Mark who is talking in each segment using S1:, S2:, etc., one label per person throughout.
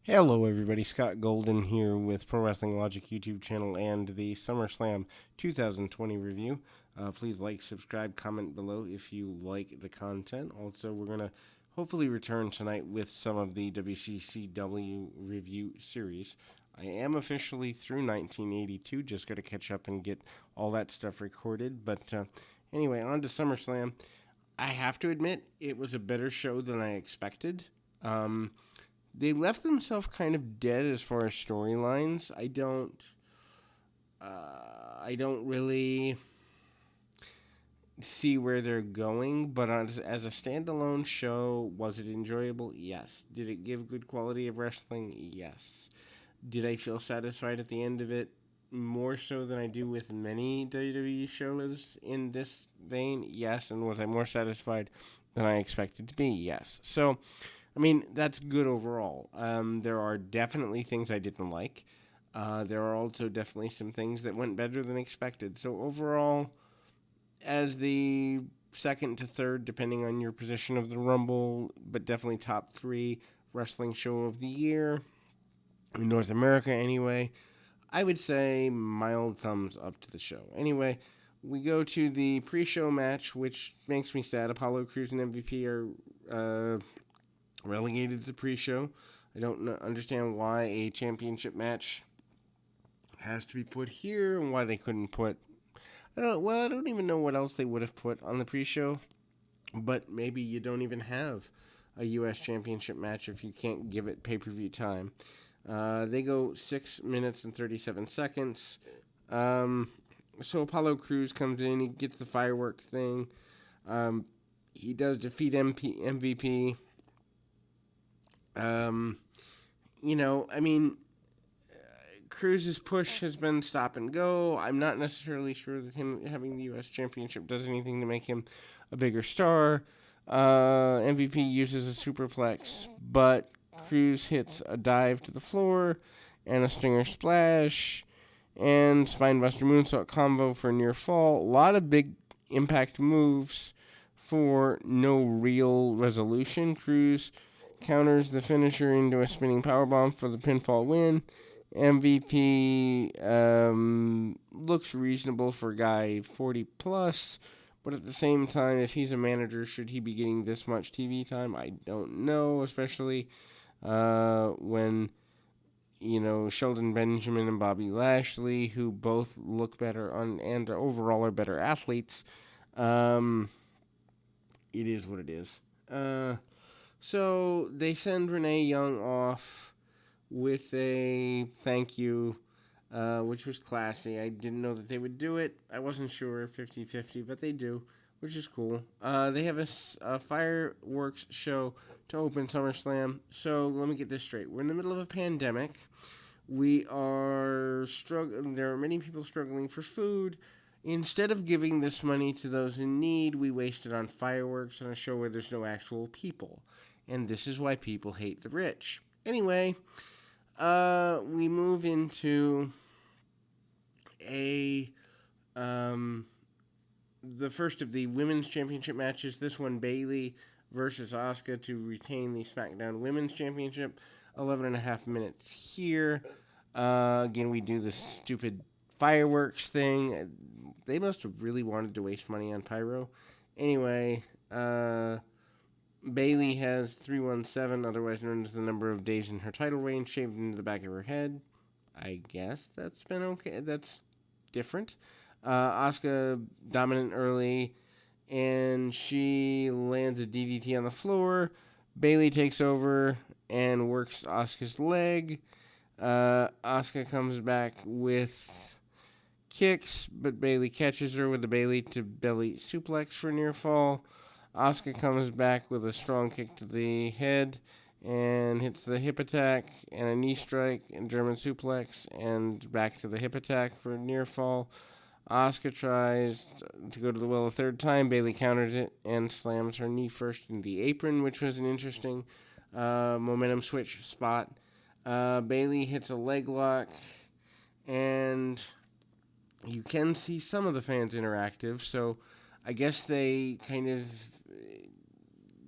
S1: Hello, everybody. Scott Golden here with Pro Wrestling Logic YouTube channel and the SummerSlam 2020 review. Please like, subscribe, comment below if you like the content. Also, we're going to hopefully return tonight with some of the WCCW review series. I am officially through 1982, just got to catch up and get all that stuff recorded. But anyway, on to SummerSlam. I have to admit, it was a better show than I expected. They left themselves kind of dead as far as storylines. I don't really see where they're going. But as a standalone show, was it enjoyable? Yes. Did it give good quality of wrestling? Yes. Did I feel satisfied at the end of it? More so than I do with many WWE shows in this vein? Yes. And was I more satisfied than I expected to be? Yes. So, I mean, that's good overall. There are definitely things I didn't like. There are also definitely some things that went better than expected. So, overall, as the second to third, depending on your position of the Rumble, but definitely top three wrestling show of the year, in North America anyway, I would say mild thumbs up to the show. Anyway, we go to the pre-show match, which makes me sad. Apollo Crews and MVP are relegated to the pre-show. I don't understand why a championship match has to be put here and why they couldn't put. I don't even know what else they would have put on the pre-show, but maybe you don't even have a U.S. championship match if you can't give it pay-per-view time. They go 6 minutes and 37 seconds. So Apollo Crews comes in, he gets the firework thing. He does defeat MVP. Um, I mean, Cruz's push has been stop and go. I'm not necessarily sure that him having the U.S. Championship does anything to make him a bigger star. MVP uses a superplex, but Cruz hits a dive to the floor and a stinger splash and spinebuster moonsault combo for near fall. A lot of big impact moves for no real resolution. Cruz counters the finisher into a spinning powerbomb for the pinfall win. MVP looks reasonable for a guy 40 plus, but at the same time, if he's a manager, should he be getting this much TV time? I don't know, especially when Sheldon Benjamin and Bobby Lashley, who both look better and overall are better athletes. It is what it is. So they send Renee Young off with a thank you, which was classy. I didn't know that they would do it. I wasn't sure 50-50, but they do, which is cool. They have a fireworks show to open SummerSlam. So let me get this straight. We're in the middle of a pandemic. We are struggling. There are many people struggling for food. Instead of giving this money to those in need, we waste it on fireworks on a show where there's no actual people. And this is why people hate the rich. Anyway, we move into a the first of the women's championship matches. This one, Bayley versus Asuka to retain the SmackDown Women's Championship. 11 and a half minutes here. Again, we do this stupid fireworks thing. They must have really wanted to waste money on pyro. Anyway, Bayley has 317, otherwise known as the number of days in her title reign, shaved into the back of her head. I guess that's been okay. That's different. Asuka dominant early, and she lands a DDT on the floor. Bayley takes over and works Asuka's leg. Asuka comes back with kicks, but Bayley catches her with a Bayley to belly suplex for near fall. Asuka comes back with a strong kick to the head and hits the hip attack and a knee strike and German suplex and back to the hip attack for near fall. Asuka tries to go to the well a third time. Bayley counters it and slams her knee first in the apron, which was an interesting momentum switch spot. Bayley hits a leg lock, and you can see some of the fans interactive. So I guess they kind of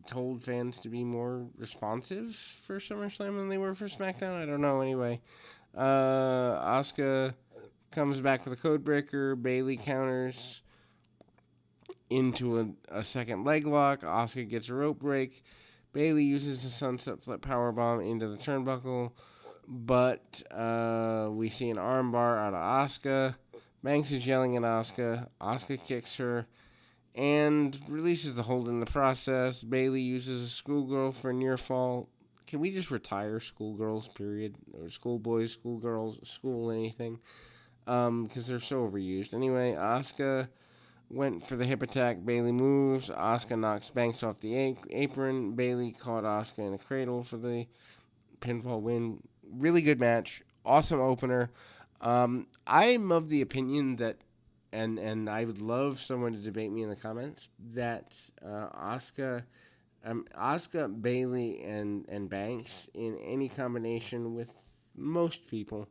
S1: told fans to be more responsive for SummerSlam than they were for SmackDown. I don't know. Anyway, Asuka comes back with a code breaker. Bayley counters into a second leg lock. Asuka gets a rope break. Bayley uses a sunset flip powerbomb into the turnbuckle, but we see an armbar out of Asuka. Banks is yelling at Asuka. Asuka kicks her and releases the hold in the process. Bayley uses a schoolgirl for a near fall. Can we just retire schoolgirls, period? Or schoolboys, schoolgirls, school anything? Because they're so overused. Anyway, Asuka went for the hip attack. Bayley moves. Asuka knocks Banks off the apron. Bayley caught Asuka in a cradle for the pinfall win. Really good match. Awesome opener. I'm of the opinion that, and I would love someone to debate me in the comments, that Asuka, Bayley, and Banks in any combination with most people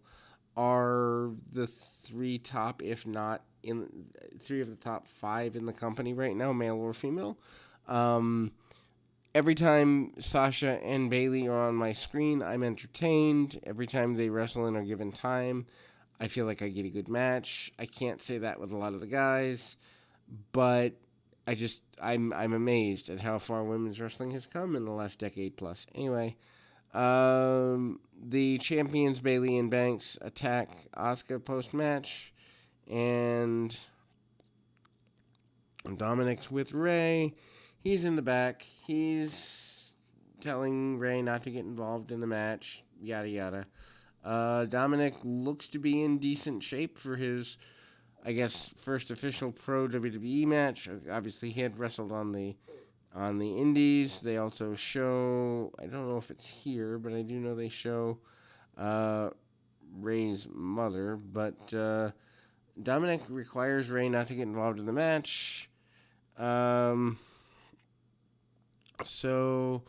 S1: are the three top, if not in three of the top five in the company right now, male or female. Every time Sasha and Bayley are on my screen, I'm entertained. Every time they wrestle and are given time, I feel like I get a good match. I can't say that with a lot of the guys, but I'm amazed at how far women's wrestling has come in the last decade plus. Anyway, the champions Bayley and Banks attack Asuka post match, and Dominic's with Ray. He's in the back. He's telling Ray not to get involved in the match. Yada yada. Dominic looks to be in decent shape for his, I guess, first official pro WWE match. Obviously, he had wrestled on the Indies. They also show, I don't know if it's here, but I do know they show Ray's mother. But Dominic requires Ray not to get involved in the match. So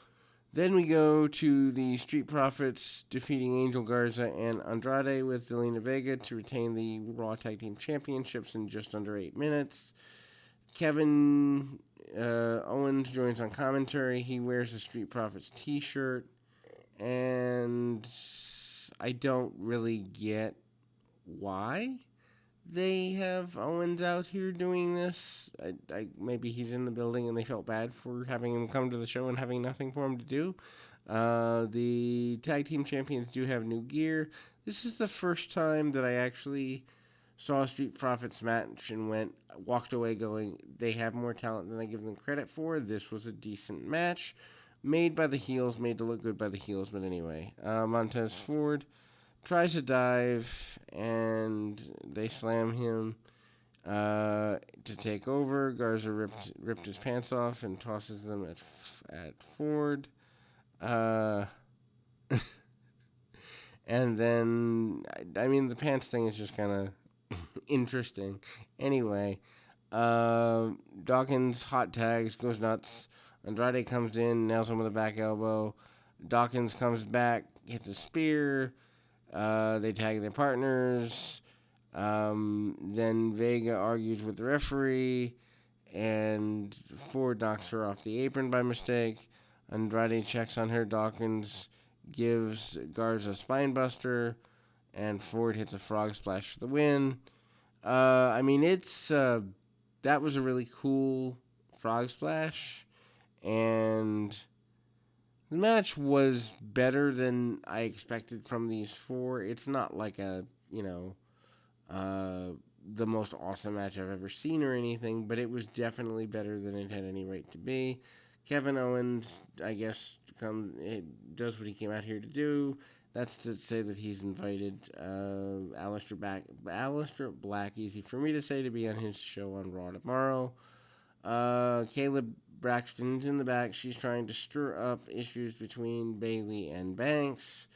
S1: then we go to the Street Profits defeating Angel Garza and Andrade with Zelina Vega to retain the Raw Tag Team Championships in just under 8 minutes. Kevin Owens joins on commentary. He wears a Street Profits t-shirt, and I don't really get why they have Owens out here doing this. Maybe he's in the building and they felt bad for having him come to the show and having nothing for him to do. The tag team champions do have new gear. This is the first time that I actually saw a Street Profits match and walked away going, they have more talent than I give them credit for. This was a decent match, made by the heels, made to look good by the heels. But anyway, Montez Ford tries to dive, and they slam him to take over. Garza ripped his pants off and tosses them at Ford. And then, I mean, the pants thing is just kind of interesting. Anyway, Dawkins hot tags, goes nuts. Andrade comes in, nails him with a back elbow. Dawkins comes back, hits a spear. They tag their partners. Then Vega argues with the referee, and Ford knocks her off the apron by mistake. Andrade checks on her. Dawkins gives Garza a spine buster, and Ford hits a frog splash for the win. I mean, that was a really cool frog splash, and the match was better than I expected from these four. It's not like the most awesome match I've ever seen or anything, but it was definitely better than it had any right to be. Kevin Owens, I guess, does what he came out here to do. That's to say that he's invited Aleister Black, easy for me to say, to be on his show on Raw tomorrow. Caleb Braxton's in the back. She's trying to stir up issues between Bayley and Banks.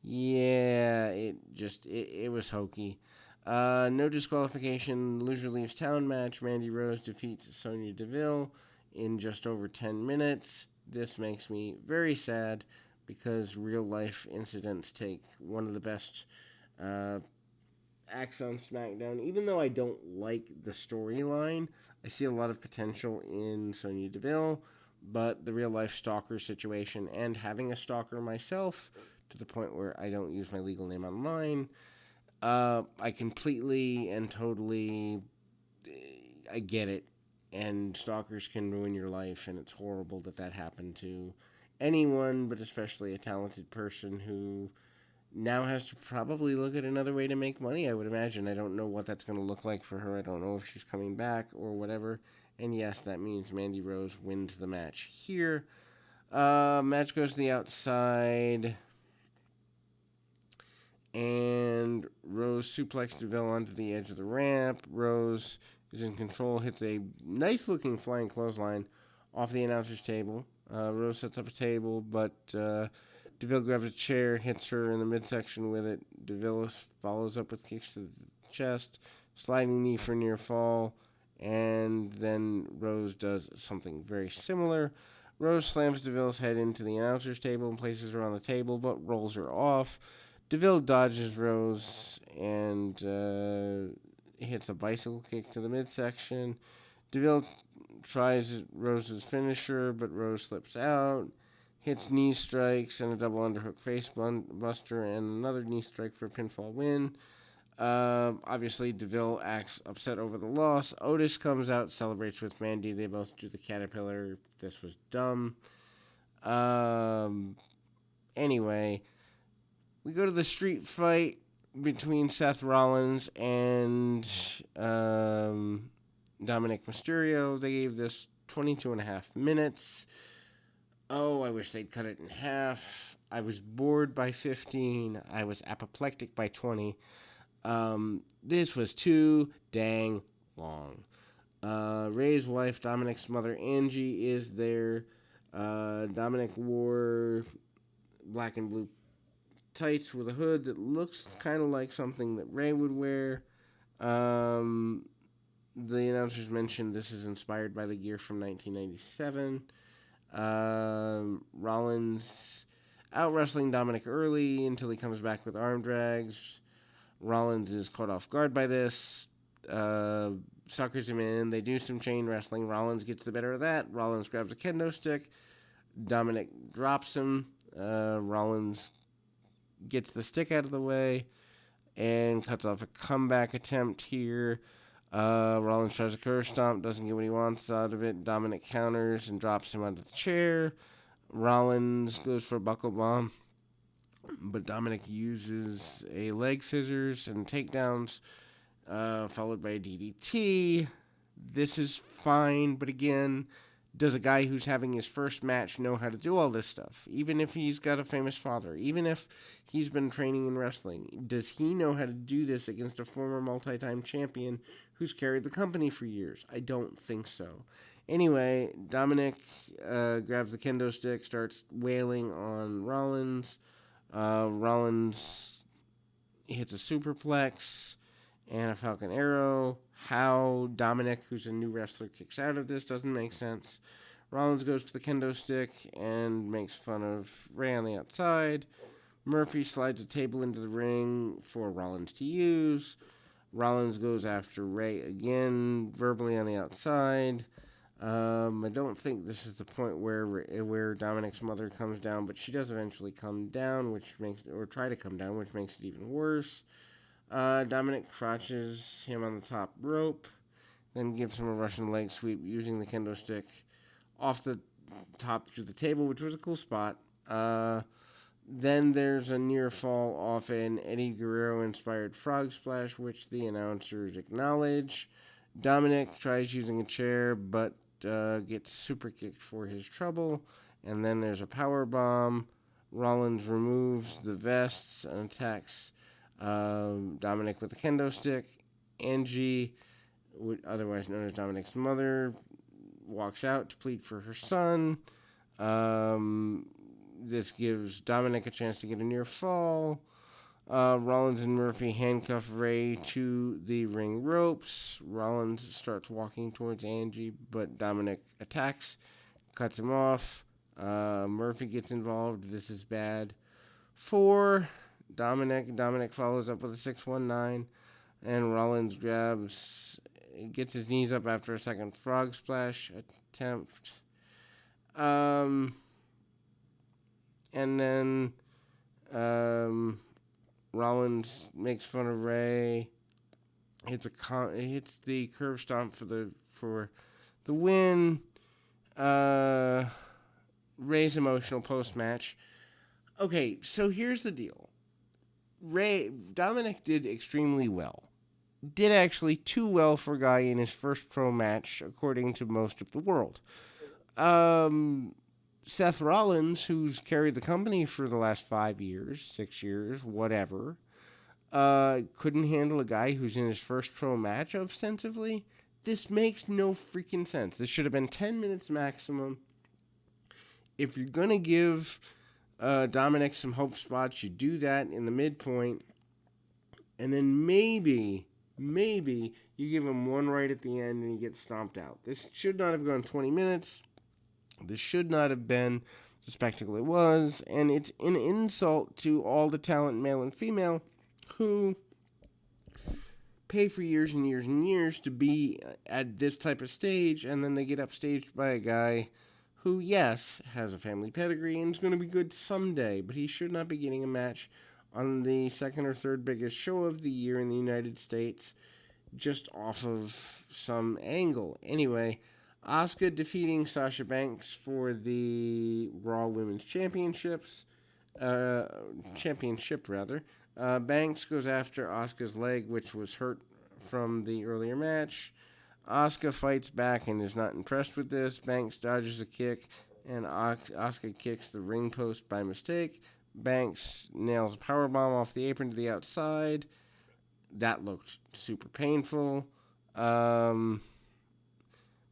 S1: Yeah, it was hokey. No disqualification, loser leaves town match. Mandy Rose defeats Sonya Deville in just over 10 minutes. This makes me very sad because real life incidents take one of the best acts on SmackDown. Even though I don't like the storyline, I see a lot of potential in Sonya Deville, but the real life stalker situation and having a stalker myself to the point where I don't use my legal name online, I completely and totally I get it. And stalkers can ruin your life, and it's horrible that that happened to anyone, but especially a talented person who now has to probably look at another way to make money, I would imagine. I don't know what that's going to look like for her. I don't know if she's coming back or whatever. And yes, that means Mandy Rose wins the match here. Match goes to the outside. And Rose suplexes Deville onto the edge of the ramp. Rose is in control, hits a nice looking flying clothesline off the announcer's table. Rose sets up a table, but Deville grabs a chair, hits her in the midsection with it. Deville follows up with kicks to the chest, sliding knee for near fall, and then Rose does something very similar. Rose slams Deville's head into the announcer's table and places her on the table, but rolls her off. Deville dodges Rose and hits a bicycle kick to the midsection. Deville tries Rose's finisher, but Rose slips out. Hits knee strikes and a double underhook face buster and another knee strike for a pinfall win. Obviously, Deville acts upset over the loss. Otis comes out, celebrates with Mandy. They both do the caterpillar. This was dumb. Anyway, we go to the street fight between Seth Rollins and Dominic Mysterio. They gave this 22 and a half minutes. Oh, I wish they'd cut it in half. I was bored by 15. I was apoplectic by 20. This was too dang long. Ray's wife, Dominic's mother, Angie, is there. Dominic wore black and blue tights with a hood that looks kind of like something that Ray would wear. The announcers mentioned this is inspired by the gear from 1997. Rollins out wrestling Dominic early until he comes back with arm drags. Rollins is caught off guard by this. Suckers him in. They do some chain wrestling. Rollins gets the better of that. Rollins grabs a kendo stick. Dominic drops him. Rollins gets the stick out of the way and cuts off a comeback attempt here. Rollins tries a curve stomp, doesn't get what he wants out of it. Dominic counters and drops him onto the chair. Rollins goes for a buckle bomb, but Dominic uses a leg scissors and takedowns, followed by a DDT. This is fine, but again, does a guy who's having his first match know how to do all this stuff? Even if he's got a famous father, even if he's been training in wrestling, does he know how to do this against a former multi-time champion who's carried the company for years? I don't think so. Anyway, Dominic grabs the kendo stick, starts wailing on Rollins. Rollins hits a superplex and a Falcon Arrow. How Dominic, who's a new wrestler, kicks out of this doesn't make sense. Rollins goes for the kendo stick and makes fun of Ray on the outside. Murphy slides a table into the ring for Rollins to use. Rollins goes after Ray again, verbally on the outside. I don't think this is the point where Dominic's mother comes down, but she does eventually come down, try to come down, which makes it even worse. Dominic crotches him on the top rope, then gives him a Russian leg sweep using the kendo stick off the top through the table, which was a cool spot. Then there's a near fall off an Eddie Guerrero-inspired frog splash, which the announcers acknowledge. Dominic tries using a chair, but gets super kicked for his trouble. And then there's a power bomb. Rollins removes the vests and attacks Dominic with a kendo stick. Angie, otherwise known as Dominic's mother, walks out to plead for her son. This gives Dominic a chance to get a near fall. Rollins and Murphy handcuff Ray to the ring ropes. Rollins starts walking towards Angie, but Dominic attacks, cuts him off. Murphy gets involved. This is bad for Dominic. Dominic follows up with a 619, and Rollins grabs gets his knees up after a second frog splash attempt. And then Rollins makes fun of Ray. Hits the curve stomp for the win. Ray's emotional post match. Okay, so here's the deal. Dominic did extremely well. Did actually too well for a guy in his first pro match, according to most of the world. Seth Rollins, who's carried the company for the last 5 years, 6 years, whatever, couldn't handle a guy who's in his first pro match ostensibly. This makes no freaking sense. This should have been 10 minutes maximum. If you're going to give Dominic some hope spots, you do that in the midpoint. And then maybe you give him one right at the end and he gets stomped out. This should not have gone 20 minutes. This should not have been the spectacle it was. And it's an insult to all the talent, male and female, who pay for years and years and years to be at this type of stage, and then they get upstaged by a guy who, yes, has a family pedigree and is going to be good someday, but he should not be getting a match on the second or third biggest show of the year in the United States just off of some angle. Anyway, Asuka defeating Sasha Banks for the Raw Women's Championship. Banks goes after Asuka's leg, which was hurt from the earlier match. Asuka fights back and is not impressed with this. Banks dodges a kick, and Asuka kicks the ring post by mistake. Banks nails a powerbomb off the apron to the outside. That looked super painful.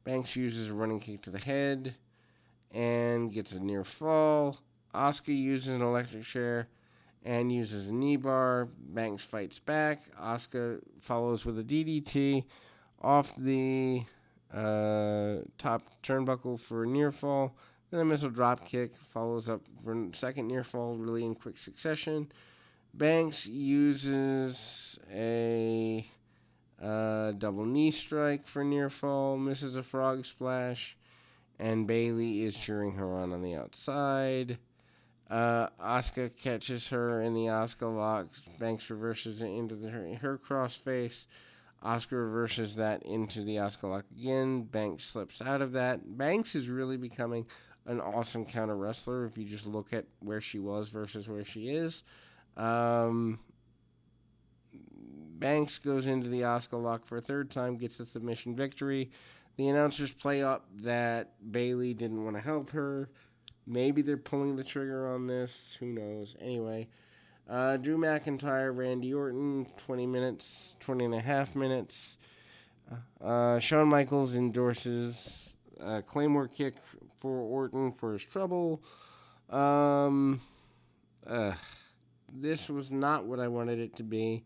S1: Banks uses a running kick to the head and gets a near fall. Asuka uses an electric chair and uses a knee bar. Banks fights back. Asuka follows with a DDT off the top turnbuckle for a near fall. Then a missile drop kick follows up for a second near fall, really in quick succession. Banks uses a double knee strike for near fall, misses a frog splash, and Bayley is cheering her on the outside. Asuka catches her in the Asuka lock. Banks reverses it into her crossface. Asuka reverses that into the Asuka lock again. Banks slips out of that. Banks is really becoming an awesome counter wrestler if you just look at where she was versus where she is. Banks goes into the Asuka lock for a third time, gets the submission victory. The announcers play up that Bayley didn't want to help her. Maybe they're pulling the trigger on this. Who knows? Anyway, Drew McIntyre, Randy Orton, 20 and a half minutes. Shawn Michaels endorses a Claymore kick for Orton for his trouble. This was not what I wanted it to be.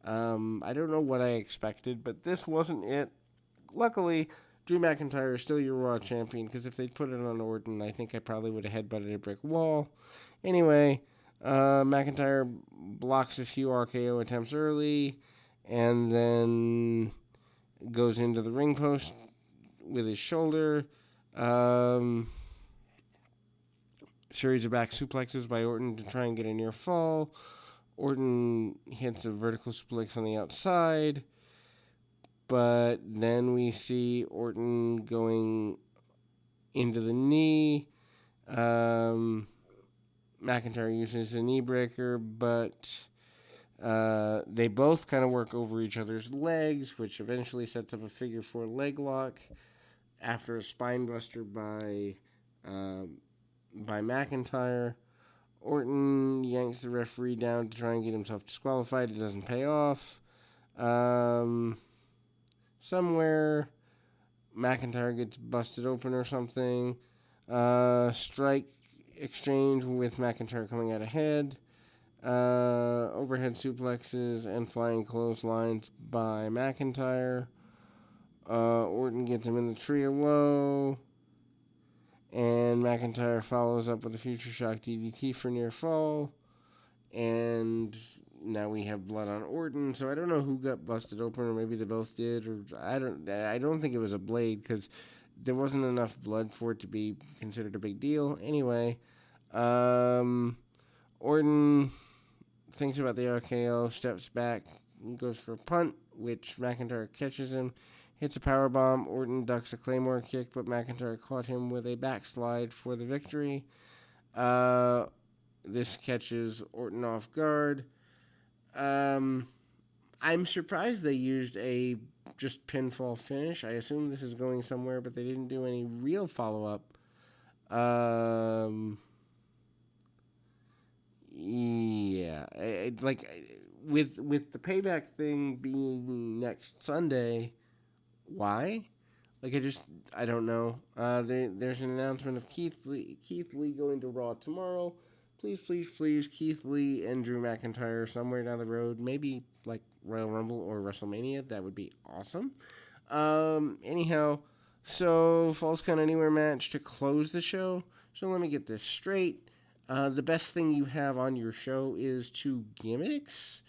S1: I don't know what I expected, but this wasn't it. Luckily, Drew McIntyre is still your Raw champion, because if they'd put it on Orton, I think I probably would have headbutted a brick wall. Anyway, McIntyre blocks a few RKO attempts early, and then goes into the ring post with his shoulder. Series of back suplexes by Orton to try and get a near fall. Orton hits a vertical suplex on the outside, but then we see Orton going into the knee. McIntyre uses a knee breaker, but they both kind of work over each other's legs, which eventually sets up a figure 4 leg lock after a spine buster by McIntyre. Orton yanks the referee down to try and get himself disqualified. It doesn't pay off. Somewhere McIntyre gets busted open or something. Strike exchange with McIntyre coming out ahead. Overhead suplexes and flying clotheslines by McIntyre. Orton gets him in the tree of woe. And McIntyre follows up with a future shock DDT for near fall. And now we have blood on Orton, so I don't know who got busted open, or maybe they both did, or I don't think it was a blade because there wasn't enough blood for it to be considered a big deal. Anyway, Orton thinks about the RKO, steps back, goes for a punt, which McIntyre catches him, hits a power bomb. Orton ducks a Claymore kick, but McIntyre caught him with a backslide for the victory. This catches Orton off guard. I'm surprised they used a just pinfall finish. I assume this is going somewhere, but they didn't do any real follow up. Yeah, with the payback thing being next Sunday, why? I don't know. There's an announcement of Keith Lee going to Raw tomorrow. Please, please, please, Keith Lee and Drew McIntyre somewhere down the road. Maybe like Royal Rumble or WrestleMania. That would be awesome. Anyhow, so Falls Count Anywhere match to close the show. So let me get this straight. The best thing you have on your show is 2 gimmicks.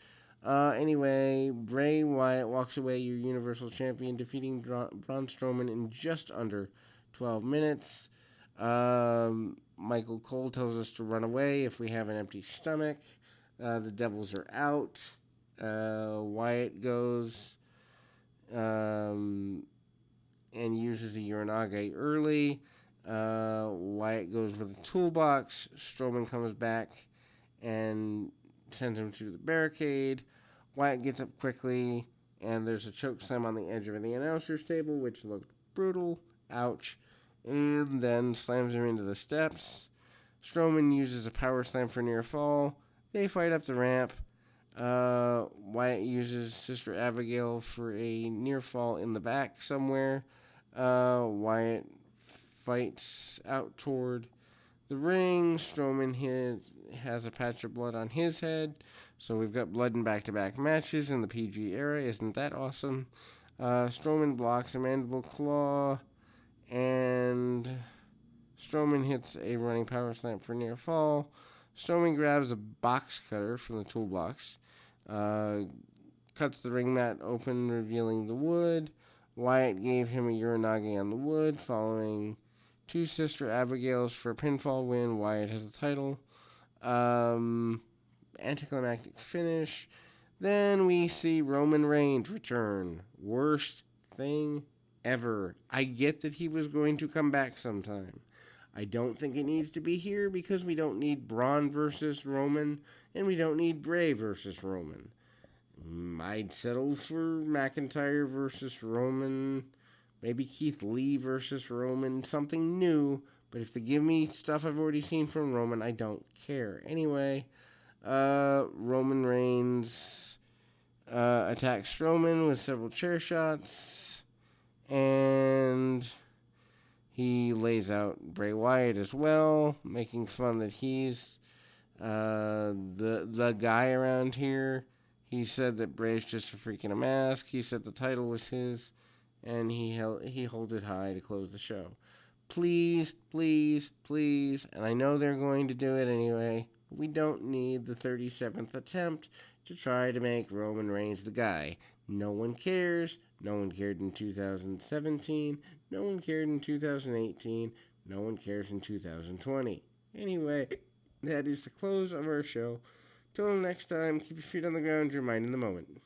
S1: Anyway, Bray Wyatt walks away your Universal Champion, defeating Braun Strowman in just under 12 minutes. Michael Cole tells us to run away if we have an empty stomach. The Devils are out. Wyatt goes and uses a Uranage early. Wyatt goes with a toolbox. Strowman comes back and sends him to the barricade. Wyatt gets up quickly, and there's a choke slam on the edge of the announcer's table, which looked brutal. Ouch. And then slams him into the steps. Strowman uses a power slam for near fall. They fight up the ramp. Wyatt uses Sister Abigail for a near fall in the back somewhere. Wyatt fights out toward the ring. Strowman has a patch of blood on his head. So we've got blood in back-to-back matches in the PG era. Isn't that awesome? Strowman blocks a mandible claw. And Strowman hits a running power slam for near fall. Strowman grabs a box cutter from the toolbox. Cuts the ring mat open, revealing the wood. Wyatt gave him a Uranage on the wood, following 2 Sister Abigails for a pinfall win. Wyatt has the title. Anticlimactic finish. Then we see Roman Reigns return. Worst thing ever. I get that he was going to come back sometime. I don't think it needs to be here because we don't need Braun versus Roman, and we don't need Bray versus Roman. I'd settle for McIntyre versus Roman, maybe Keith Lee versus Roman, something new. But if they give me stuff I've already seen from Roman, I don't care. Anyway, Roman Reigns attacks Strowman with several chair shots, and he lays out Bray Wyatt as well, making fun that he's the guy around here. He said that Bray's just a freak in a mask. He said the title was his, and he holds it high to close the show. Please, please, please, and I know they're going to do it anyway, but we don't need the 37th attempt to try to make Roman Reigns the guy. No one cares. No one cared in 2017. No one cared in 2018. No one cares in 2020. Anyway, that is the close of our show. Till next time, keep your feet on the ground, your mind in the moment.